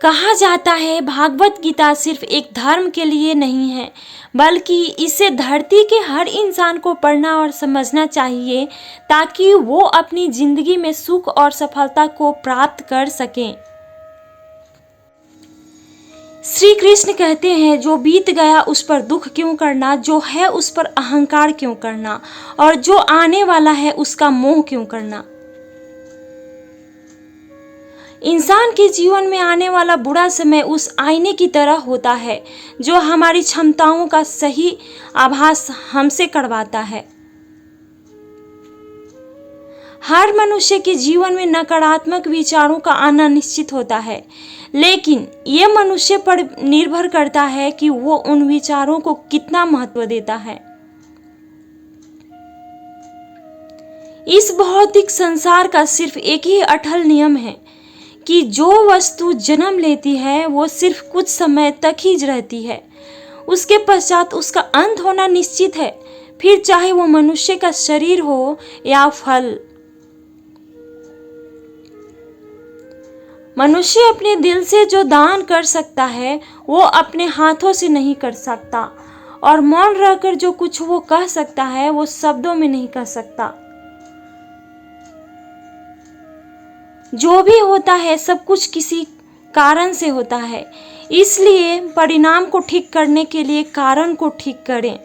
कहा जाता है भागवत गीता सिर्फ एक धर्म के लिए नहीं है, बल्कि इसे धरती के हर इंसान को पढ़ना और समझना चाहिए ताकि वो अपनी जिंदगी में सुख और सफलता को प्राप्त कर सकें। श्री कृष्ण कहते हैं, जो बीत गया उस पर दुख क्यों करना, जो है उस पर अहंकार क्यों करना, और जो आने वाला है उसका मोह क्यों करना। इंसान के जीवन में आने वाला बुरा समय उस आईने की तरह होता है जो हमारी क्षमताओं का सही आभास हमसे करवाता है। हर मनुष्य के जीवन में नकारात्मक विचारों का आना निश्चित होता है, लेकिन ये मनुष्य पर निर्भर करता है कि वो उन विचारों को कितना महत्व देता है। इस भौतिक संसार का सिर्फ एक ही अटल नियम है कि जो वस्तु जन्म लेती है वो सिर्फ कुछ समय तक ही रहती है, उसके पश्चात उसका अंत होना निश्चित है, फिर चाहे वो मनुष्य का शरीर हो या फल। मनुष्य अपने दिल से जो दान कर सकता है वो अपने हाथों से नहीं कर सकता, और मौन रहकर जो कुछ वो कह सकता है वो शब्दों में नहीं कह सकता। जो भी होता है सब कुछ किसी कारण से होता है, इसलिए परिणाम को ठीक करने के लिए कारण को ठीक करें।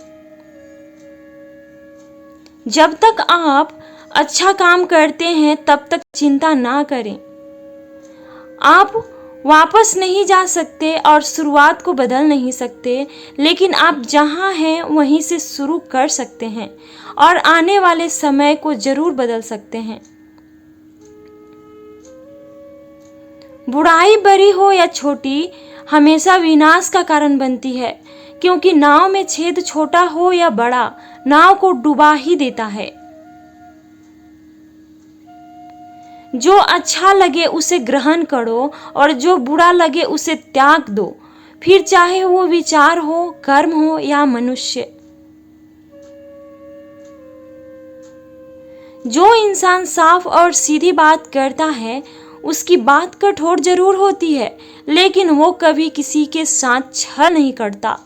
जब तक आप अच्छा काम करते हैं तब तक चिंता ना करें। आप वापस नहीं जा सकते और शुरुआत को बदल नहीं सकते, लेकिन आप जहां हैं वहीं से शुरू कर सकते हैं और आने वाले समय को जरूर बदल सकते हैं। बुराई बड़ी हो या छोटी हमेशा विनाश का कारण बनती है, क्योंकि नाव में छेद छोटा हो या बड़ा नाव को डुबा ही देता है। जो अच्छा लगे उसे ग्रहण करो और जो बुरा लगे उसे त्याग दो, फिर चाहे वो विचार हो, कर्म हो या मनुष्य। जो इंसान साफ और सीधी बात करता है उसकी बात कठोर जरूर होती है, लेकिन वो कभी किसी के साथ छल नहीं करता।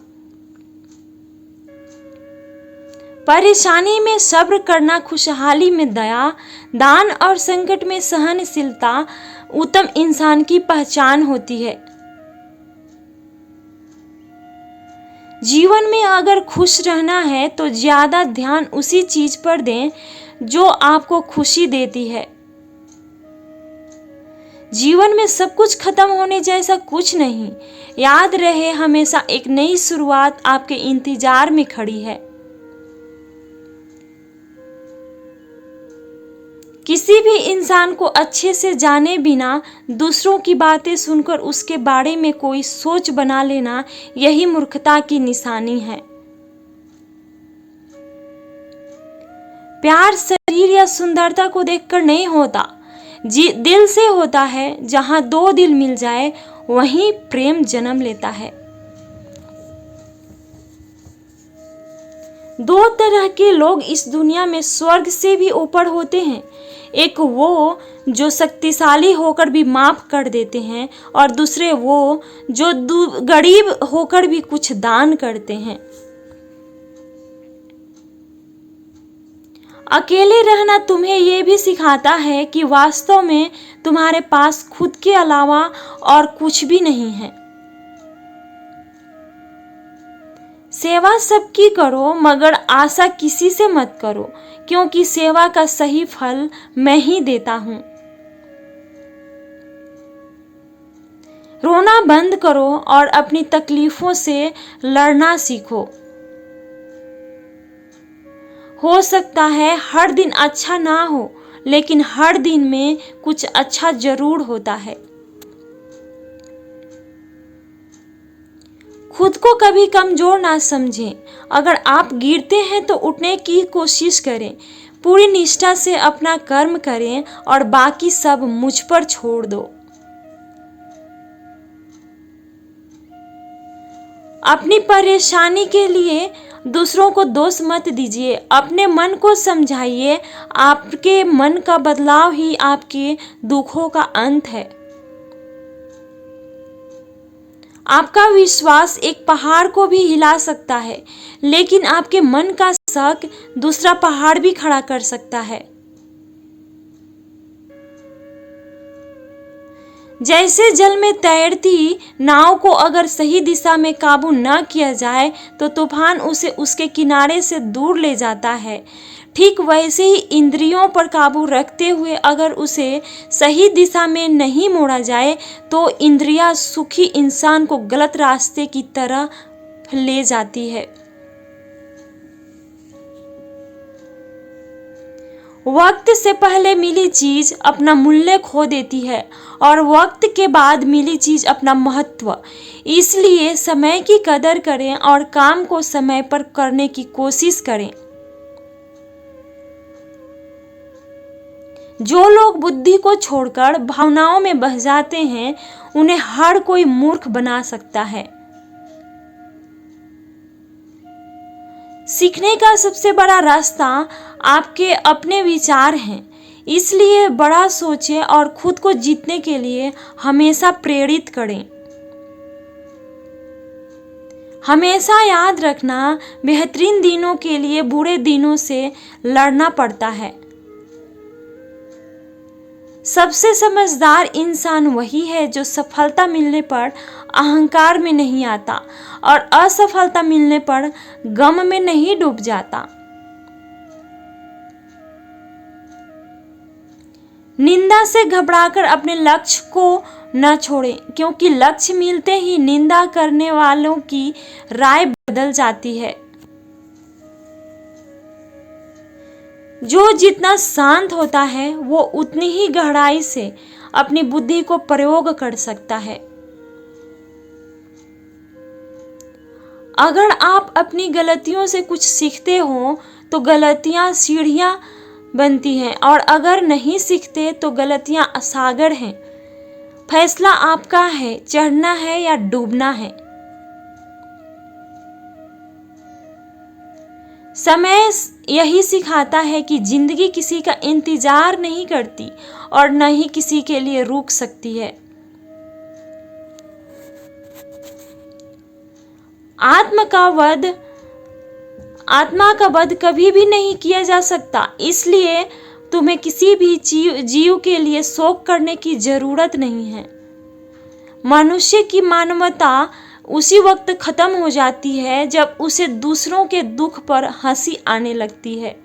परेशानी में सब्र करना, खुशहाली में दया, दान और संकट में सहनशीलता उत्तम इंसान की पहचान होती है। जीवन में अगर खुश रहना है तो ज्यादा ध्यान उसी चीज पर दें जो आपको खुशी देती है। जीवन में सब कुछ खत्म होने जैसा कुछ नहीं, याद रहे हमेशा एक नई शुरुआत आपके इंतजार में खड़ी है। किसी भी इंसान को अच्छे से जाने बिना दूसरों की बातें सुनकर उसके बारे में कोई सोच बना लेना, यही मूर्खता की निशानी है। प्यार शरीर या सुंदरता को देखकर नहीं होता, दिल से होता है। जहां दो दिल मिल जाए वहीं प्रेम जन्म लेता है। दो तरह के लोग इस दुनिया में स्वर्ग से भी ऊपर होते हैं। एक वो जो शक्तिशाली होकर भी माफ कर देते हैं, और दूसरे वो जो गरीब होकर भी कुछ दान करते हैं। अकेले रहना तुम्हें ये भी सिखाता है कि वास्तव में तुम्हारे पास खुद के अलावा और कुछ भी नहीं है। सेवा सबकी करो, मगर आशा किसी से मत करो, क्योंकि सेवा का सही फल मैं ही देता हूं। रोना बंद करो और अपनी तकलीफों से लड़ना सीखो। हो सकता है हर दिन अच्छा ना हो, लेकिन हर दिन में कुछ अच्छा जरूर होता है। खुद को कभी कमजोर ना समझें। अगर आप गिरते हैं तो उठने की कोशिश करें। पूरी निष्ठा से अपना कर्म करें और बाकी सब मुझ पर छोड़ दो। अपनी परेशानी के लिए दूसरों को दोष मत दीजिए, अपने मन को समझाइए। आपके मन का बदलाव ही आपके दुखों का अंत है। आपका विश्वास एक पहाड़ को भी हिला सकता है, लेकिन आपके मन का शक दूसरा पहाड़ भी खड़ा कर सकता है। जैसे जल में तैरती नाव को अगर सही दिशा में काबू न किया जाए तो तूफान उसे उसके किनारे से दूर ले जाता है, ठीक वैसे ही इंद्रियों पर काबू रखते हुए अगर उसे सही दिशा में नहीं मोड़ा जाए तो इंद्रियां सुखी इंसान को गलत रास्ते की तरह ले जाती है। वक्त से पहले मिली चीज अपना मूल्य खो देती है और वक्त के बाद मिली चीज अपना महत्व। इसलिए समय की कदर करें और काम को समय पर करने की कोशिश करें। जो लोग बुद्धि को छोड़कर भावनाओं में बह जाते हैं, उन्हें हर कोई मूर्ख बना सकता है। सीखने का सबसे बड़ा रास्ता आपके अपने विचार हैं, इसलिए बड़ा सोचें और खुद को जीतने के लिए हमेशा प्रेरित करें। हमेशा याद रखना, बेहतरीन दिनों के लिए बुरे दिनों से लड़ना पड़ता है। सबसे समझदार इंसान वही है जो सफलता मिलने पर अहंकार में नहीं आता और असफलता मिलने पर गम में नहीं डूब जाता। निंदा से घबराकर अपने लक्ष्य को न छोड़ें, क्योंकि लक्ष्य मिलते ही निंदा करने वालों की राय बदल जाती है। जो जितना शांत होता है वो उतनी ही गहराई से अपनी बुद्धि को प्रयोग कर सकता है। अगर आप अपनी गलतियों से कुछ सीखते हो तो गलतियां सीढ़ियां बनती हैं, और अगर नहीं सीखते तो गलतियां सागर हैं। फैसला आपका है, चढ़ना है या डूबना है। समय यही सिखाता है कि जिंदगी किसी का इंतजार नहीं करती और न ही किसी के लिए रुक सकती है। आत्मा का वध कभी भी नहीं किया जा सकता, इसलिए तुम्हें किसी भी जीव के लिए शोक करने की जरूरत नहीं है। मनुष्य की मानवता उसी वक्त खत्म हो जाती है जब उसे दूसरों के दुख पर हंसी आने लगती है।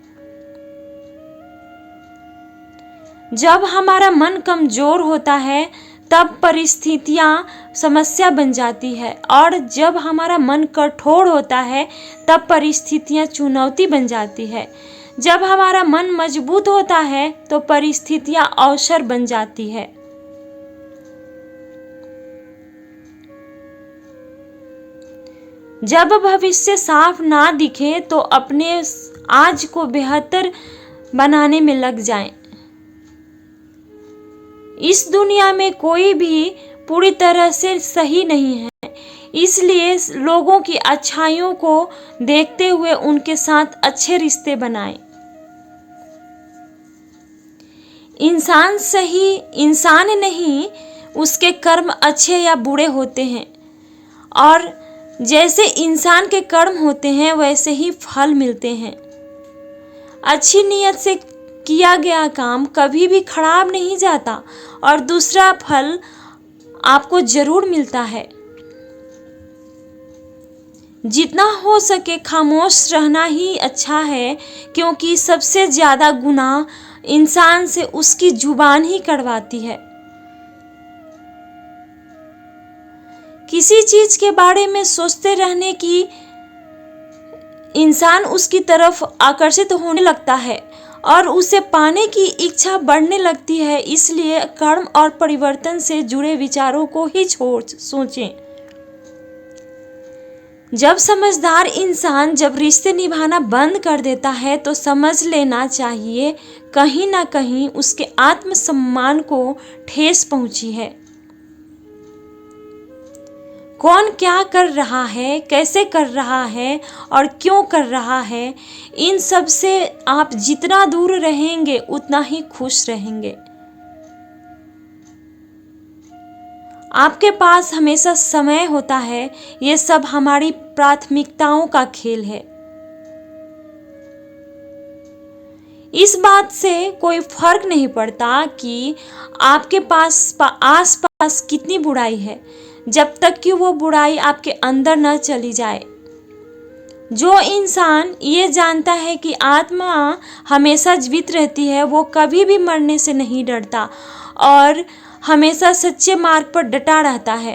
जब हमारा मन कमजोर होता है तब परिस्थितियां समस्या बन जाती है, और जब हमारा मन कठोर होता है तब परिस्थितियां चुनौती बन जाती है। जब हमारा मन मजबूत होता है तो परिस्थितियां अवसर बन जाती है। जब भविष्य साफ ना दिखे तो अपने आज को बेहतर बनाने में लग जाएं। इस दुनिया में कोई भी पूरी तरह से सही नहीं है, इसलिए लोगों की अच्छाइयों को देखते हुए उनके साथ अच्छे रिश्ते बनाएं। इंसान सही इंसान नहीं, उसके कर्म अच्छे या बुरे होते हैं, और जैसे इंसान के कर्म होते हैं वैसे ही फल मिलते हैं। अच्छी नीयत से किया गया काम कभी भी खराब नहीं जाता और दूसरा फल आपको जरूर मिलता है। जितना हो सके खामोश रहना ही अच्छा है, क्योंकि सबसे ज्यादा गुनाह इंसान से उसकी जुबान ही करवाती है। किसी चीज के बारे में सोचते रहने की इंसान उसकी तरफ आकर्षित होने लगता है और उसे पाने की इच्छा बढ़ने लगती है। इसलिए कर्म और परिवर्तन से जुड़े विचारों को ही सोचें। जब समझदार इंसान जब रिश्ते निभाना बंद कर देता है तो समझ लेना चाहिए कहीं ना कहीं उसके आत्मसम्मान को ठेस पहुंची है। कौन क्या कर रहा है, कैसे कर रहा है और क्यों कर रहा है, इन सब से आप जितना दूर रहेंगे उतना ही खुश रहेंगे। आपके पास हमेशा समय होता है। ये सब हमारी प्राथमिकताओं का खेल है। इस बात से कोई फर्क नहीं पड़ता कि आपके पास आस पास कितनी बुराई है, जब तक कि वो बुराई आपके अंदर न चली जाए। जो इंसान ये जानता है कि आत्मा हमेशा जीवित रहती है, वो कभी भी मरने से नहीं डरता और हमेशा सच्चे मार्ग पर डटा रहता है।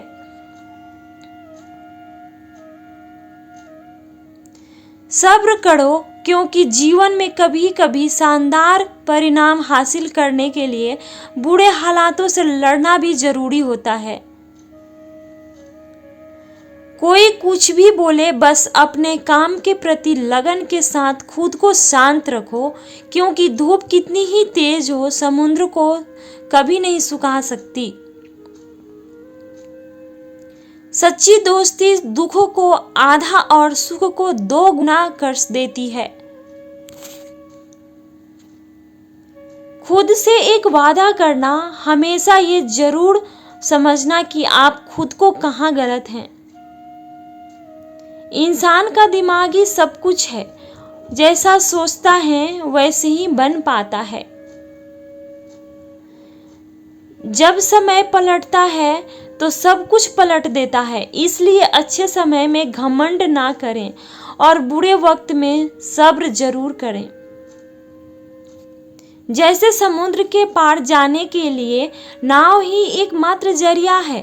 सब्र करो, क्योंकि जीवन में कभी कभी शानदार परिणाम हासिल करने के लिए बुरे हालातों से लड़ना भी जरूरी होता है। कोई कुछ भी बोले, बस अपने काम के प्रति लगन के साथ खुद को शांत रखो, क्योंकि धूप कितनी ही तेज हो, समुद्र को कभी नहीं सुखा सकती। सच्ची दोस्ती दुखों को आधा और सुख को 2 गुना कर देती है। खुद से एक वादा करना, हमेशा ये जरूर समझना कि आप खुद को कहाँ गलत हैं। इंसान का दिमाग ही सब कुछ है, जैसा सोचता है वैसे ही बन पाता है। जब समय पलटता है तो सब कुछ पलट देता है। इसलिए अच्छे समय में घमंड ना करें और बुरे वक्त में सब्र जरूर करें। जैसे समुद्र के पार जाने के लिए नाव ही एकमात्र जरिया है,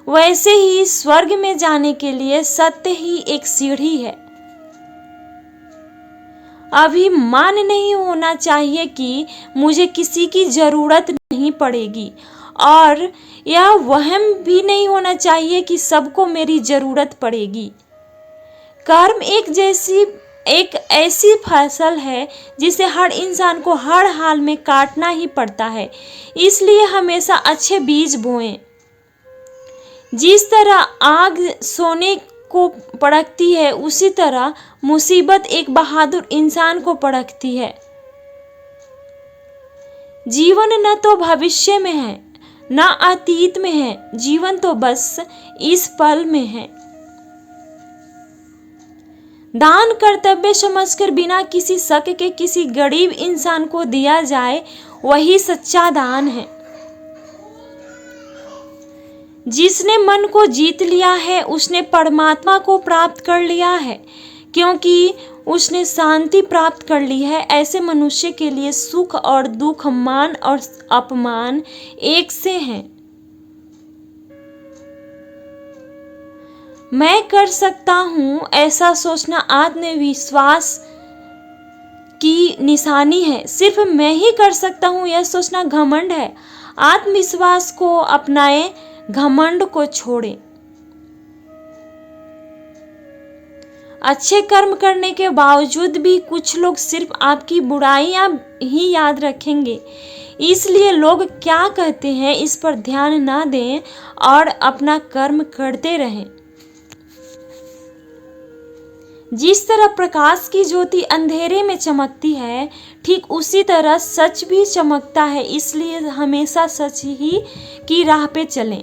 वैसे ही स्वर्ग में जाने के लिए सत्य ही एक सीढ़ी है। अभिमान नहीं होना चाहिए कि मुझे किसी की जरूरत नहीं पड़ेगी, और यह वहम भी नहीं होना चाहिए कि सबको मेरी जरूरत पड़ेगी। कर्म एक ऐसी फसल है जिसे हर इंसान को हर हाल में काटना ही पड़ता है। इसलिए हमेशा अच्छे बीज बोएं। जिस तरह आग सोने को परखती है, उसी तरह मुसीबत एक बहादुर इंसान को परखती है। जीवन न तो भविष्य में है, न अतीत में है, जीवन तो बस इस पल में है। दान कर्तव्य समझकर बिना किसी शक के किसी गरीब इंसान को दिया जाए, वही सच्चा दान है। जिसने मन को जीत लिया है, उसने परमात्मा को प्राप्त कर लिया है, क्योंकि उसने शांति प्राप्त कर ली है। ऐसे मनुष्य के लिए सुख और दुख, मान और अपमान एक से हैं। मैं कर सकता हूं, ऐसा सोचना आत्मविश्वास की निशानी है। सिर्फ मैं ही कर सकता हूं, यह सोचना घमंड है। आत्मविश्वास को अपनाएं, घमंड को छोड़ें। अच्छे कर्म करने के बावजूद भी कुछ लोग सिर्फ आपकी बुराइयां ही याद रखेंगे। इसलिए लोग क्या कहते हैं इस पर ध्यान ना दें और अपना कर्म करते रहें। जिस तरह प्रकाश की ज्योति अंधेरे में चमकती है, ठीक उसी तरह सच भी चमकता है। इसलिए हमेशा सच ही की राह पे चलें।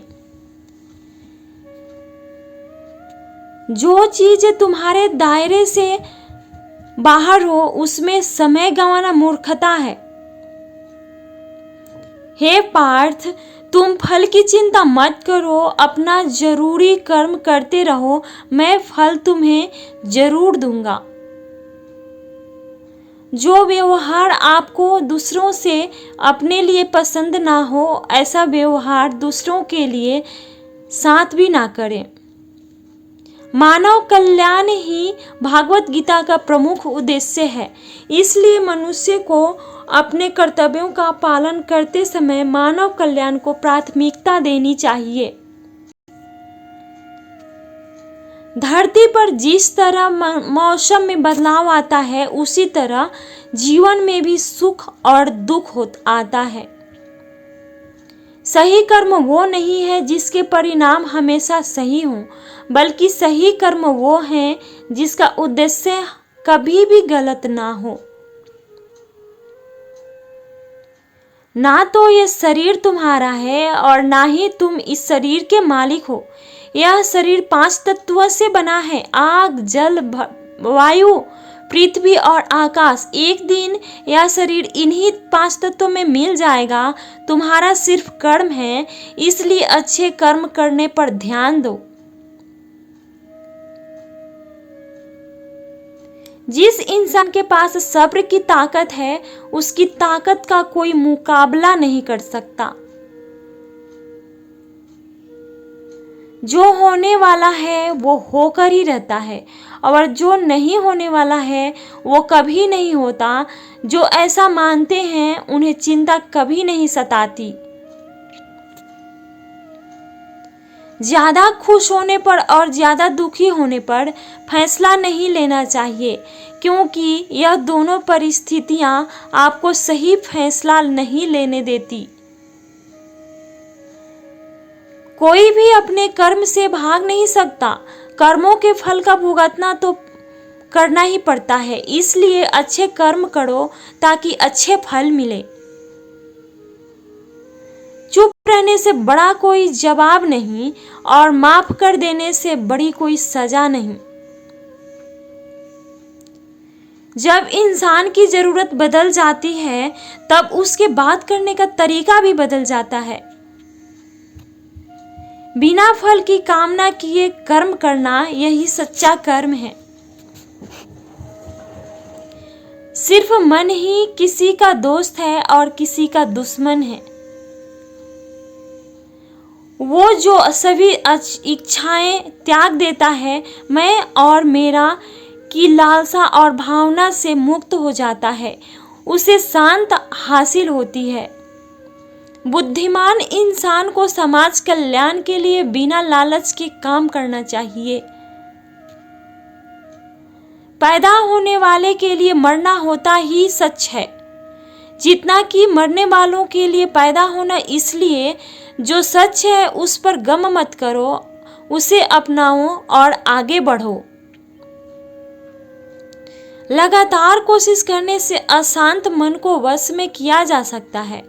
जो चीज तुम्हारे दायरे से बाहर हो, उसमें समय गंवाना मूर्खता है। हे पार्थ, तुम फल की चिंता मत करो, अपना जरूरी कर्म करते रहो, मैं फल तुम्हें जरूर दूंगा। जो व्यवहार आपको दूसरों से अपने लिए पसंद ना हो, ऐसा व्यवहार दूसरों के लिए साथ भी ना करें। मानव कल्याण ही भागवत गीता का प्रमुख उद्देश्य है। इसलिए मनुष्य को अपने कर्तव्यों का पालन करते समय मानव कल्याण को प्राथमिकता देनी चाहिए। धरती पर जिस तरह मौसम में बदलाव आता है, उसी तरह जीवन में भी सुख और दुख आता है। सही कर्म वो नहीं है जिसके परिणाम हमेशा सही हों, बल्कि सही कर्म वो है जिसका उद्देश्य कभी भी गलत ना हो। ना तो यह शरीर तुम्हारा है और ना ही तुम इस शरीर के मालिक हो। यह शरीर 5 तत्वों से बना है, आग, जल, वायु, पृथ्वी और आकाश। एक दिन यह शरीर इन्हीं 5 तत्वों में मिल जाएगा। तुम्हारा सिर्फ कर्म है, इसलिए अच्छे कर्म करने पर ध्यान दो। जिस इंसान के पास सब्र की ताकत है, उसकी ताकत का कोई मुकाबला नहीं कर सकता। जो होने वाला है वो होकर ही रहता है, और जो नहीं होने वाला है वो कभी नहीं होता। जो ऐसा मानते हैं उन्हें चिंता कभी नहीं सताती। ज्यादा खुश होने पर और ज्यादा दुखी होने पर फैसला नहीं लेना चाहिए, क्योंकि यह दोनों परिस्थितियां आपको सही फैसला नहीं लेने देती। कोई भी अपने कर्म से भाग नहीं सकता। कर्मों के फल का भुगतना तो करना ही पड़ता है, इसलिए अच्छे कर्म करो ताकि अच्छे फल मिले। चुप रहने से बड़ा कोई जवाब नहीं और माफ कर देने से बड़ी कोई सजा नहीं। जब इंसान की जरूरत बदल जाती है तब उसके बात करने का तरीका भी बदल जाता है। बिना फल की कामना किए कर्म करना यही सच्चा कर्म है। सिर्फ मन ही किसी का दोस्त है और किसी का दुश्मन है। वो जो सभी इच्छाएं त्याग देता है, मैं और मेरा की लालसा और भावना से मुक्त हो जाता है, उसे शांत हासिल होती है। बुद्धिमान इंसान को समाज कल्याण के लिए बिना लालच के काम करना चाहिए। पैदा होने वाले के लिए मरना होता ही सच है, जितना कि मरने वालों के लिए पैदा होना। इसलिए जो सच है उस पर गम मत करो, उसे अपनाओ और आगे बढ़ो। लगातार कोशिश करने से अशांत मन को वश में किया जा सकता है।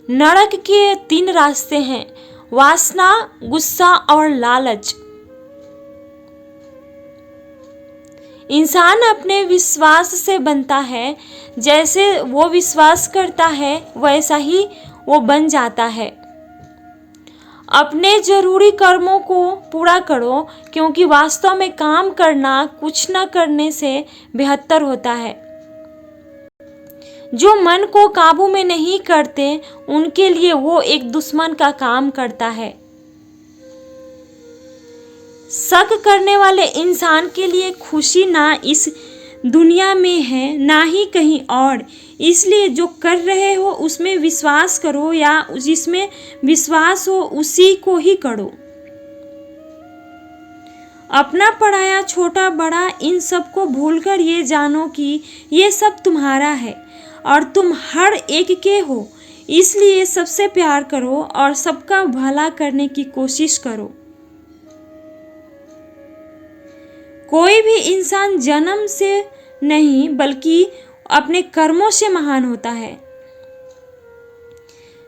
नरक के 3 रास्ते हैं, वासना, गुस्सा और लालच। इंसान अपने विश्वास से बनता है। जैसे वो विश्वास करता है वैसा ही वो बन जाता है। अपने जरूरी कर्मों को पूरा करो, क्योंकि वास्तव में काम करना कुछ न करने से बेहतर होता है। जो मन को काबू में नहीं करते उनके लिए वो एक दुश्मन का काम करता है। शक करने वाले इंसान के लिए खुशी ना इस दुनिया में है ना ही कहीं और। इसलिए जो कर रहे हो उसमें विश्वास करो, या जिसमें विश्वास हो उसी को ही करो। अपना पराया, छोटा बड़ा, इन सब को भूलकर ये जानो कि ये सब तुम्हारा है और तुम हर एक के हो। इसलिए सबसे प्यार करो और सबका भला करने की कोशिश करो। कोई भी इंसान जन्म से नहीं बल्कि अपने कर्मों से महान होता है।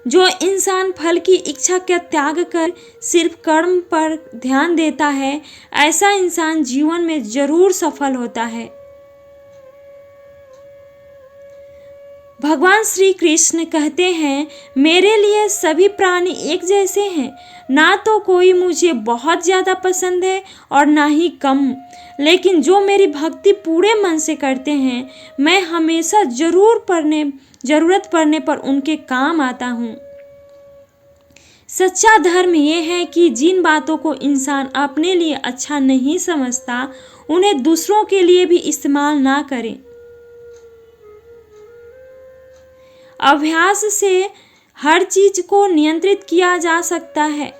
जो इंसान फल की इच्छा का त्याग कर सिर्फ कर्म पर ध्यान देता है, ऐसा इंसान जीवन में जरूर सफल होता है। भगवान श्री कृष्ण कहते हैं, मेरे लिए सभी प्राणी एक जैसे हैं। ना तो कोई मुझे बहुत ज़्यादा पसंद है और ना ही कम, लेकिन जो मेरी भक्ति पूरे मन से करते हैं, मैं हमेशा जरूरत पड़ने पर उनके काम आता हूँ। सच्चा धर्म यह है कि जिन बातों को इंसान अपने लिए अच्छा नहीं समझता, उन्हें दूसरों के लिए भी इस्तेमाल ना करें। अभ्यास से हर चीज को नियंत्रित किया जा सकता है।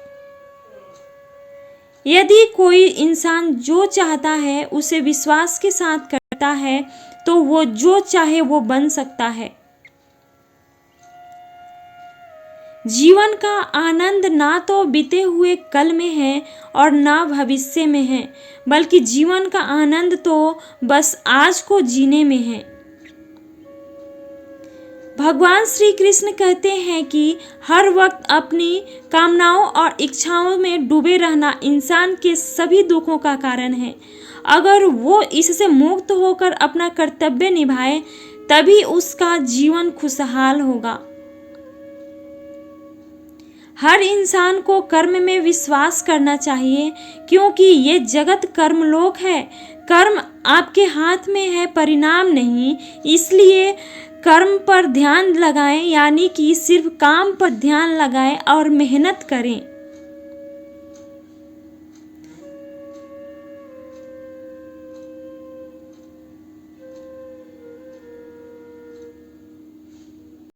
यदि कोई इंसान जो चाहता है उसे विश्वास के साथ करता है तो वो जो चाहे वो बन सकता है। जीवन का आनंद ना तो बीते हुए कल में है और ना भविष्य में है, बल्कि जीवन का आनंद तो बस आज को जीने में है। भगवान श्री कृष्ण कहते हैं कि हर वक्त अपनी कामनाओं और इच्छाओं में डूबे रहना इंसान के सभी दुखों का कारण है। अगर वो इससे मुक्त होकर अपना कर्तव्य निभाए तभी उसका जीवन खुशहाल होगा। हर इंसान को कर्म में विश्वास करना चाहिए, क्योंकि ये जगत कर्मलोक है। कर्म आपके हाथ में है, परिणाम नहीं। इसलिए कर्म पर ध्यान लगाएं, यानी कि सिर्फ काम पर ध्यान लगाएं और मेहनत करें।